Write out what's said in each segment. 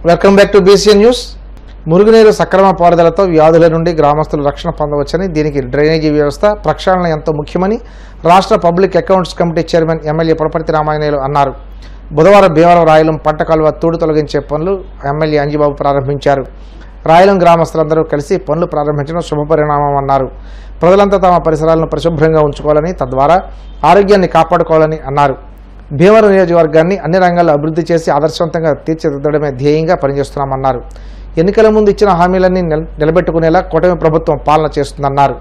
Welcome back to BCN news. మురుగునీరు సక్రమ పారుదలతో వ్యాధుల నుండి గ్రామస్తులు రక్షణ పొందవచ్చని, దీనికి డ్రైనేజీ వ్యవస్థ ప్రక్షాళన ఎంతో ముఖ్యమని రాష్ట్ర public accounts committee chairman MLA Pudaparthi Ramanjaneyulu అన్నారు. బుధవారం భీమవరం రాయలం పంట కాలువ తూడు తొలగించే పనులు ఎమ్మెల్యే అంజిబాబు ప్రారంభించారు. రాయలం గ్రామస్తులందరూ కలిసి పనులు ప్రారంభించడం శుభపరిణామం అన్నారు. ప్రజలంతా తమ పరిసరాలను పరిశుభ్రంగా ఉంచుకోవాలని, తద్వారా ఆరోగ్యాన్ని కాపాడుకోవాలని అన్నారు. భీమవరం నియోజకవర్గాన్ని అన్ని రంగాల్లో అభివృద్ధి చేసి ఆదర్శవంతంగా తీర్చిదిద్దడమే ధ్యేయంగా పనిచేస్తున్నామన్నారు. ఎన్నికల ముందు ఇచ్చిన హామీలన్నీ నిలబెట్టుకునేలా కూటమి ప్రభుత్వం పాలన చేస్తుందన్నారు.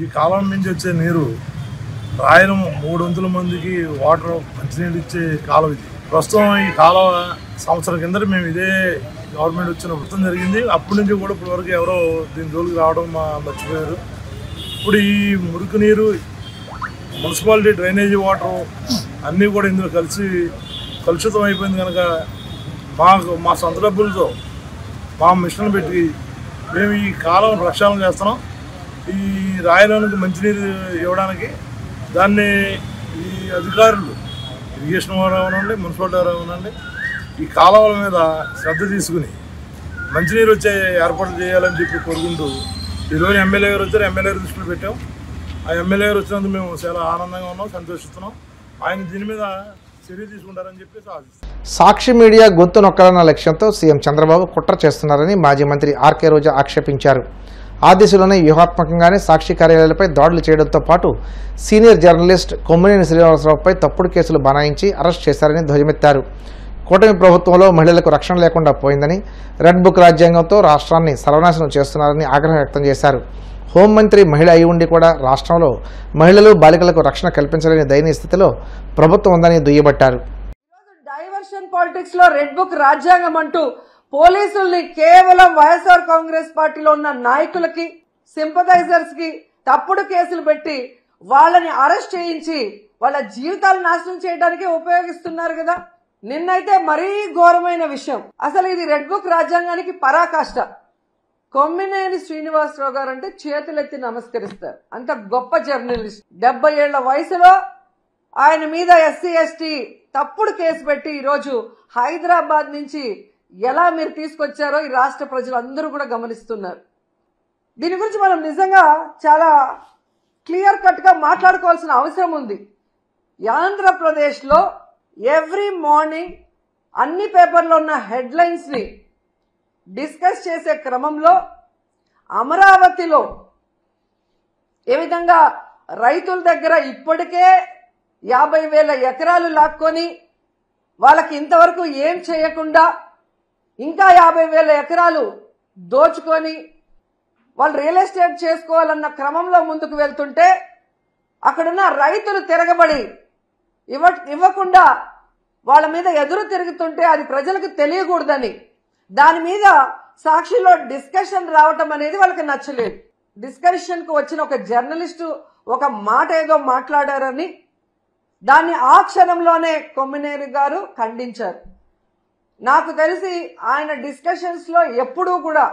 ఈ కాలం నుంచి వచ్చే నీరు రాయలం 300 మందికి వాటర్ మంచినీళ్ళు ఇచ్చే కాలం ఇది. ప్రస్తుతం ఈ కాలం సంవత్సరం కిందట మేము ఇదే గవర్నమెంట్ వచ్చిన వృత్తం జరిగింది. అప్పటి నుంచి కూడా ఇప్పటి వరకు ఎవరో దీని జోలికి రావడం మర్చిపోయారు. ఇప్పుడు ఈ మురికి నీరు, మున్సిపాలిటీ డ్రైనేజీ వాటర్ అన్నీ కూడా ఇందులో కలిసి కలుషితం అయిపోయింది కనుక మా సొంత డబ్బులతో మా మిషన్ పెట్టి మేము ఈ కాలం ప్రక్షాళన చేస్తున్నాం. ఈ రాయడానికి మంచినీరు ఇవ్వడానికి దాన్ని ఈ అధికారులు, ఇరిగేషన్ వారు అవనండి, మున్సిపాలిటీ వారు అవనండి, ఈ కాలువల మీద శ్రద్ధ తీసుకుని మంచినీరు వచ్చే ఏర్పాటు చేయాలని చెప్పి కోరుకుంటూ ఈరోజు ఎమ్మెల్యే గారు వచ్చారు. ఎమ్మెల్యే గారు దృష్టిలో పెట్టాం. ఆ ఎమ్మెల్యే గారు వచ్చినందుకు మేము చాలా ఆనందంగా ఉన్నాం, సంతోషిస్తున్నాం. ఆయన దీని మీద చర్య తీసుకుంటారని చెప్పి ఆశిస్తున్నాం. సాక్షి మీడియా గొంతు నొక్కాలన్న లక్ష్యంతో సీఎం చంద్రబాబు కుట్ర చేస్తున్నారని మాజీ మంత్రి ఆర్కే రోజా ఆక్షేపించారు. ఆ దిశలోనే వ్యూహాత్మకంగానే సాక్షి కార్యాలయాలపై దాడులు చేయడంతో పాటు సీనియర్ జర్నలిస్ట్ కొమ్మినేని శ్రీనివాసరావుపై తప్పుడు కేసులు బనాయించి అరెస్ట్ చేశారని ధ్వజమెత్తారు. కూటమి ప్రభుత్వంలో మహిళలకు రక్షణ లేకుండా పోయిందని, రెడ్ బుక్ రాజ్యాంగంతో రాష్ట్రాన్ని సర్వనాశనం చేస్తున్నారని ఆగ్రహం వ్యక్తం చేశారు. హోంమంత్రి మహిళ అయి ఉండి కూడా రాష్ట్రంలో మహిళలు, బాలికలకు రక్షణ కల్పించలేని దయనీయ స్థితిలో ప్రభుత్వం ఉందని దుయ్యబట్టారు. డైవర్షన్ పాలిటిక్స్ లో రెడ్ బుక్ రాజ్యాంగం అంటూ పోలీసుల్ని కేవలం వైఎస్ఆర్ కాంగ్రెస్ పార్టీలో ఉన్న నాయకులకి, సింపథైజర్స్ కి తప్పుడు కేసులు పెట్టి వాళ్ళని అరెస్ట్ చేయించి వాళ్ళ జీవితాలు నాశనం చేయడానికి ఉపయోగిస్తున్నారు కదా. నిన్నైతే మరీ ఘోరమైన విషయం. అసలు ఇది రెడ్ బుక్ రాజ్యాంగానికి పరాకాష్ట. కొమ్మినేని శ్రీనివాసరావు గారు అంటే చేతులెత్తి నమస్కరిస్తారు. అంత గొప్ప జర్నలిస్ట్. 70 ఏళ్ల వయసులో ఆయన మీద ఎస్సీ ఎస్టీ తప్పుడు కేసు పెట్టి ఈరోజు హైదరాబాద్ నుంచి ఎలా మీరు తీసుకొచ్చారో ఈ రాష్ట్ర ప్రజలు అందరూ కూడా గమనిస్తున్నారు. దీని గురించి మనం నిజంగా చాలా క్లియర్ కట్ గా మాట్లాడుకోవాల్సిన అవసరం ఉంది. ఆంధ్రప్రదేశ్లో ఎవ్రీ మార్నింగ్ అన్ని పేపర్లో ఉన్న హెడ్లైన్స్ ని డిస్కస్ చేసే క్రమంలో అమరావతిలో ఏ విధంగా రైతుల దగ్గర ఇప్పటికే 50,000 ఎకరాలు లాక్కొని వాళ్ళకి ఇంతవరకు ఏం చేయకుండా ఇంకా 50,000 ఎకరాలు దోచుకొని వాళ్ళు రియల్ ఎస్టేట్ చేసుకోవాలన్న క్రమంలో ముందుకు వెళ్తుంటే అక్కడున్న రైతులు తిరగబడి ఇవ్వకుండా వాళ్ళ మీద ఎదురు తిరుగుతుంటే అది ప్రజలకు తెలియకూడదని దాని మీద సాక్షిలో డిస్కషన్ రావటం అనేది వాళ్ళకి నచ్చలేదు. డిస్కషన్ కు వచ్చిన ఒక జర్నలిస్టు ఒక మాట ఏదో మాట్లాడారని దాన్ని ఆ క్షణంలోనే కొమ్మినేని గారు ఖండించారు. నాకు తెలిసి ఆయన డిస్కషన్స్ లో ఎప్పుడూ కూడా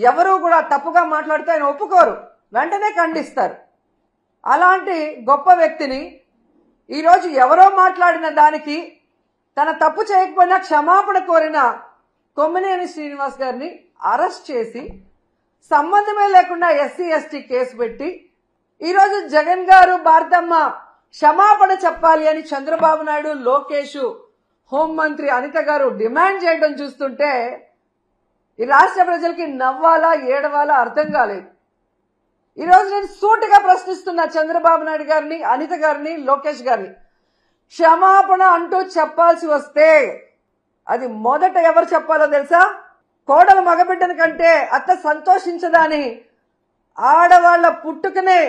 ఎవరూ కూడా తప్పుగా మాట్లాడితే ఆయన ఒప్పుకోరు, వెంటనే ఖండిస్తారు. అలాంటి గొప్ప వ్యక్తిని ఈరోజు ఎవరో మాట్లాడిన దానికి తన తప్పు చేయకపోయినా క్షమాపణ కోరిన కొమ్మినేని శ్రీనివాస్ గారిని అరెస్ట్ చేసి సంబంధమే లేకుండా ఎస్సీ ఎస్టీ కేసు పెట్టి ఈరోజు జగన్ గారు, భారతమ్మ క్షమాపణ చెప్పాలి అని చంద్రబాబు నాయుడు, లోకేష్, హోంమంత్రి అనిత గారు డిమాండ్ చేయడం చూస్తుంటే ఈ రాష్ట్ర ప్రజలకి నవ్వాలా ఏడవాలా అర్థం కాలేదు. ఈరోజు నేను సూటిగా ప్రశ్నిస్తున్నా చంద్రబాబు నాయుడు గారిని, అనిత గారిని, లోకేష్ గారిని. క్షమాపణ అంటూ చెప్పాల్సి వస్తే అది మొదట ఎవరు చెప్పాలో తెలుసా? కోడలు మగబిడ్డని కంటే అత్త సంతోషించదని ఆడవాళ్ల పుట్టుకనే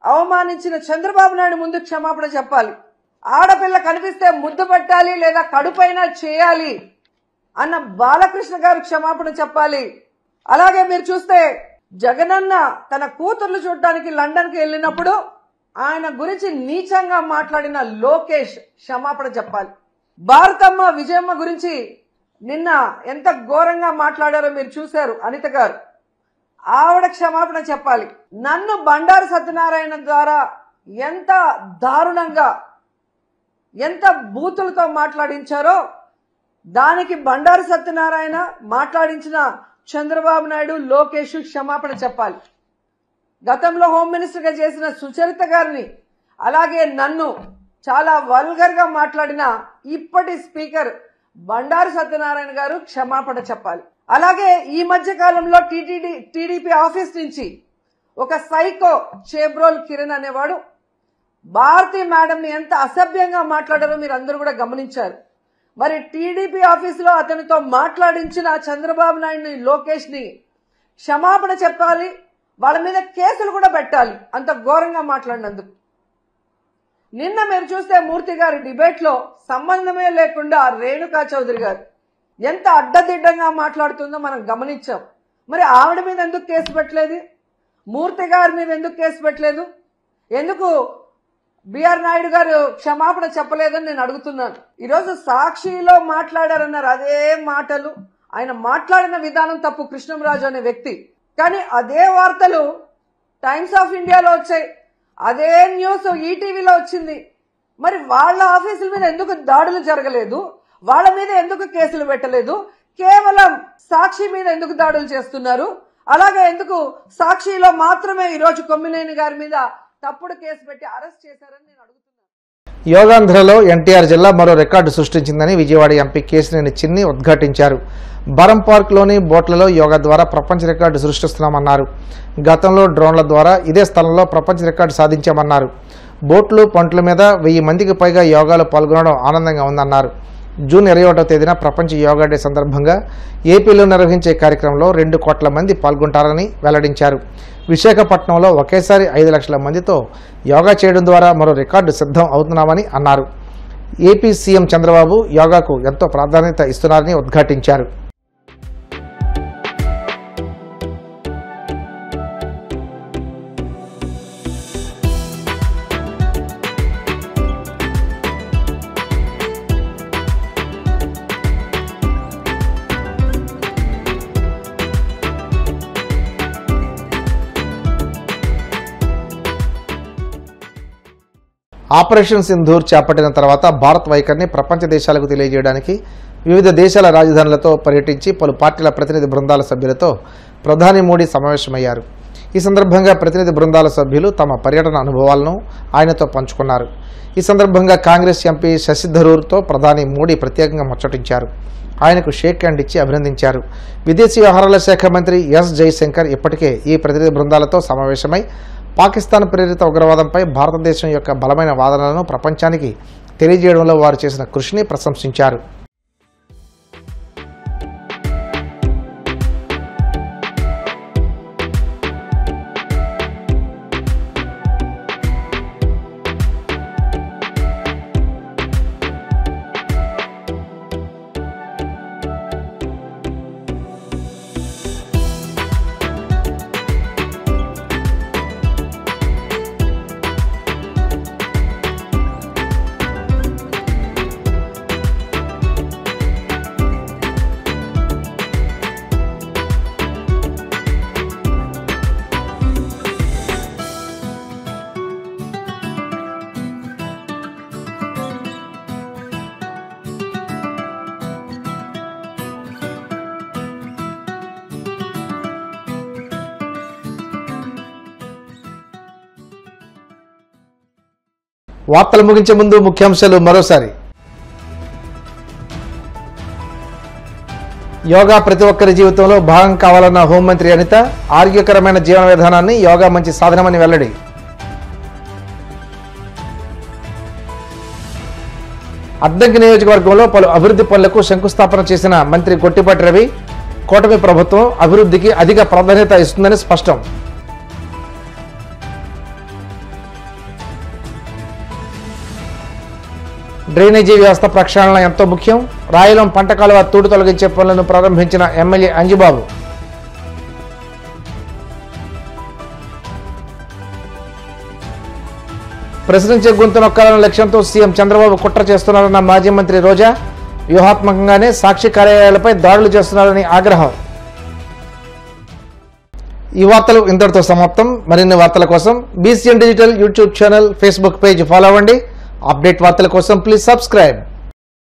అవమానించిన చంద్రబాబు నాయుడు ముందు క్షమాపణ చెప్పాలి. ఆడపిల్ల కనిపిస్తే ముద్దు పెట్టాలి లేదా కడుపైనా చేయాలి అన్న బాలకృష్ణ గారు క్షమాపణ చెప్పాలి. అలాగే మీరు చూస్తే జగనన్న తన కూతుర్లు చూడటానికి లండన్కి వెళ్ళినప్పుడు ఆయన గురించి నీచంగా మాట్లాడిన లోకేష్ క్షమాపణ చెప్పాలి. భారతమ్మ విజయమ్మ గురించి నిన్న ఎంత ఘోరంగా మాట్లాడారో మీరు చూశారు అనిత గారు, ఆవిడ క్షమాపణ చెప్పాలి. నన్ను బండారు సత్యనారాయణ ద్వారా ఎంత దారుణంగా ఎంత బూతులతో మాట్లాడించారో దానికి బండారు సత్యనారాయణ మాట్లాడించిన చంద్రబాబు నాయుడు లోకేష్ క్షమాపణ చెప్పాలి. గతంలో హోమ్ మినిస్టర్గా చేసిన సుచరిత గారిని అలాగే నన్ను చాలా వల్గర్ గా మాట్లాడిన ఇప్పటి స్పీకర్ బండారు సత్యనారాయణ గారు క్షమాపణ చెప్పాలి. అలాగే ఈ మధ్య కాలంలో టీడీపీ ఆఫీస్ నుంచి ఒక సైకో చేబ్రోల్ కిరణ్ అనేవాడు భారతీ మేడం ని ఎంత అసభ్యంగా మాట్లాడారో మీరు అందరూ కూడా గమనించారు. మరి టీడీపీ ఆఫీసులో అతనితో మాట్లాడించిన చంద్రబాబు నాయుడిని లోకేష్ ని క్షమాపణ చెప్పాలి. వాళ్ళ మీద కేసులు కూడా పెట్టాలి అంత ఘోరంగా మాట్లాడినందుకు. నిన్న మీరు చూస్తే మూర్తి గారి డిబేట్ లో సంబంధమే లేకుండా రేణుకా చౌదరి గారు ఎంత అడ్డదిడ్డంగా మాట్లాడుతుందో మనం గమనించాం. మరి ఆవిడ మీద ఎందుకు కేసు పెట్టలేదు? మూర్తి గారి మీద ఎందుకు కేసు పెట్టలేదు? ఎందుకు బిఆర్ నాయుడు గారు క్షమాపణ చెప్పలేదని నేను అడుగుతున్నాను. ఈరోజు సాక్షిలో మాట్లాడారన్నారు, అదే మాటలు ఆయన మాట్లాడిన విధానం తప్పు కృష్ణంరాజు అనే వ్యక్తి. కానీ అదే వార్తలు టైమ్స్ ఆఫ్ ఇండియాలో వచ్చాయి, అదే న్యూస్ ఈటీవీలో వచ్చింది. మరి వాళ్ళ ఆఫీసుల మీద ఎందుకు దాడులు జరగలేదు? వాళ్ళ మీద ఎందుకు కేసులు పెట్టలేదు? కేవలం సాక్షి మీద ఎందుకు దాడులు చేస్తున్నారు? అలాగే ఎందుకు సాక్షిలో మాత్రమే ఈరోజు కొమ్మినేని గారి మీద తప్పుడు కేసు పెట్టి అరెస్ట్ చేశారని నేను అడుగుతున్నాను. యోగాంధ్రలో ఎన్టీఆర్ జిల్లా మరో రికార్డు సృష్టించిందని విజయవాడ ఎంపీ కేశినేని చిన్ని ఉద్ఘాటించారు. బరం పార్క్లోని బోట్లలో యోగా ద్వారా ప్రపంచ రికార్డు సృష్టిస్తున్నామన్నారు. గతంలో డ్రోన్ల ద్వారా ఇదే స్థలంలో ప్రపంచ రికార్డు సాధించామన్నారు. బోట్లు పంట్ల మీద 1000 మందికి పైగా యోగాలో పాల్గొనడం ఆనందంగా ఉందన్నారు. జూన్ 21వ తేదీన ప్రపంచ యోగా డే సందర్భంగా ఏపీలో నిర్వహించే కార్యక్రమంలో 2 కోట్ల మంది పాల్గొంటారని వెల్లడించారు. విశాఖపట్నంలో ఒకేసారి 5 లక్షల మందితో యోగా చేయడం ద్వారా మరో రికార్డు సిద్ధం అవుతున్నామని అన్నారు. ఏపీ సీఎం చంద్రబాబు యోగాకు ఎంతో ప్రాధాన్యత ఇస్తున్నారని ఉద్ఘాటించారు. ఆపరేషన్ సింధూర్ చేపట్టిన తర్వాత భారత్ వైఖరిని ప్రపంచ దేశాలకు తెలియజేయడానికి వివిధ దేశాల రాజధానులతో పర్యటించి పలు పార్టీల ప్రతినిధి బృందాల సభ్యులతో ప్రధాని మోడీ సమావేశమయ్యారు. ఈ సందర్భంగా ప్రతినిధి బృందాల సభ్యులు తమ పర్యటన అనుభవాలను ఆయనతో పంచుకున్నారు. ఈ సందర్భంగా కాంగ్రెస్ ఎంపీ శశి థరూర్తో ప్రధాని మోడీ ప్రత్యేకంగా ముచ్చటించారు. ఆయనకు షేక్ హ్యాండ్ ఇచ్చి అభినందించారు. విదేశీ వ్యవహారాల శాఖ మంత్రి ఎస్ జయశంకర్ ఇప్పటికే ఈ ప్రతినిధి బృందాలతో సమావేశమై పాకిస్తాన్ ప్రేరిత ఉగ్రవాదంపై భారతదేశం యొక్క బలమైన వాదనలను ప్రపంచానికి తెలియజేయడంలో వారు చేసిన కృషిని ప్రశంసించారు. వార్తలు ముగించే ముందు ముఖ్యాంశాలు మరోసారి. యోగా ప్రతి ఒక్కరి జీవితంలో భాగం కావాలన్న హోంమంత్రి అనిత, ఆరోగ్యకరమైన జీవన విధానాన్ని యోగా మంచి సాధనమని వెల్లడి. అద్దంకి నియోజకవర్గంలో పలు అభివృద్ధి పనులకు శంకుస్థాపన చేసిన మంత్రి గొట్టిపాటి రవి, కూటమి ప్రభుత్వం అభివృద్ధికి అధిక ప్రాధాన్యత ఇస్తుందని స్పష్టం. డ్రైనేజీ వ్యవస్థ ప్రక్షాళన ఎంతో ముఖ్యం. రాయలం పంట కాలువ తూడు తొలగించే పనులను ప్రారంభించిన ఎమ్మెల్యే అంజిబాబు. ప్రశ్నించే గొంతు నొక్కాలన్న లక్ష్యంతో సీఎం చంద్రబాబు కుట్ర చేస్తున్నారన్న మాజీ మంత్రి రోజా. వ్యూహాత్మకంగానే సాక్షి కార్యాలయాలపై దాడులు చేస్తున్నారని ఆగ్రహం. ఈ వార్తలు ఇంతటితో సమాప్తం. మరిన్ని వార్తల కోసం BCN digital YouTube channel, Facebook page follow అవ్వండి. అప్డేట్ వార్తల కోసం ప్లీజ్ సబ్స్క్రైబ్.